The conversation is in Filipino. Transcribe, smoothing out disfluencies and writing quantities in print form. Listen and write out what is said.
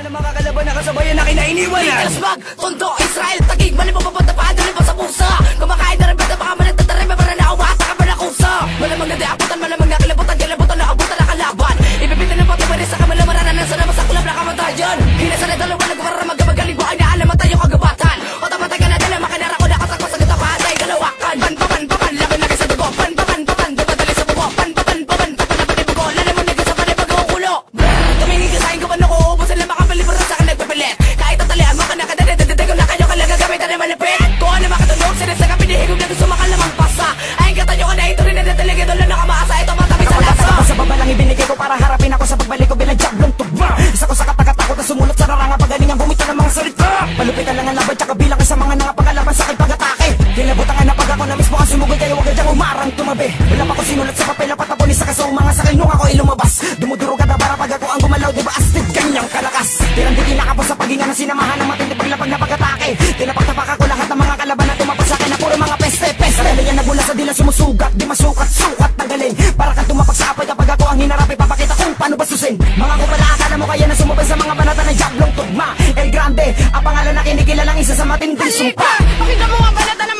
na ng mga kalaban na kasabayan na kinainiwan. Kalasbag, Tondo, Israel, Tagig, mali mo papuntapahan, tuloy pa sa pusa. Kumakain na rin ba na baka managtatarin, may para na umata ka pa na kusa. Malamang na diabutan, malamang na kilabutan, kilabutan na abutan na kalaban. Ipipitin na pati sa kamala marananan sa naman sa kulab na kamatayan. Hinasa na dalawa na gumara magabagaling buhay na alaman tayo kagabatan. O tamatay ka na dala, makinara ko nakatakwa sa gatapahan tayo kalawakan. Pan, laban lagi sa dugo. Pan, dumadali sa buko. Pan, laban ni buko. Lalaman na sa panay pag-uukulo. Tumingin ka sa'yo ko pa nakuubos sila makapalibro sa akin nagpapilit. Kahit tatalian mo ka na kadadadadad ko na kayo kalaga gamitan na malapit. Kung ano makatulog, sinis na kapinihigog na gusto makalamang pasa. Ayun katayo ko na ito rin na datalig ito lang nakamaasa. Ito matabi sa lasa. Sa baba lang ibinigay ko para harapin ako sa pagbalik ko bilang jablong tugma. Isa ko sa katakat-takot na sumulat sa raranga pagalingan bumito ng mga salita. Palupitan lang ang laban tsaka bilang sa mga nangapagalaban sa aking pag-atake. Kilabutan ka na pag ako na mismo ang sumugod kayo wag kadyang umarang tumabi. Wala pa ko sinulat sa papel apat ako ni sa kaso mga sakay nung ako ilumabas. Dumudurog ka na para pag ako ang gumalaw diba astig ganyang kalakas. Tirang-tiki na kapos sa paghinga ng sinamahan ng matindi paglapag na pag-atake. Tinapagtapak ako lahat ng mga kalaban na tumapag sa akin na puro mga peste-peste. Kailangan nagmula sa dila sumusugat di masukat-sukat na galing. Para ka tumapag sa apoy kapag ako ang hinarap ipapakita kung paano basusin. Mga kupala akala mo kaya na sumubay sa mga banata ng jablong tugma. El Grande, ang pangalan na kinikilalang isa sa matinding sumpa. Pakita mo nga balata na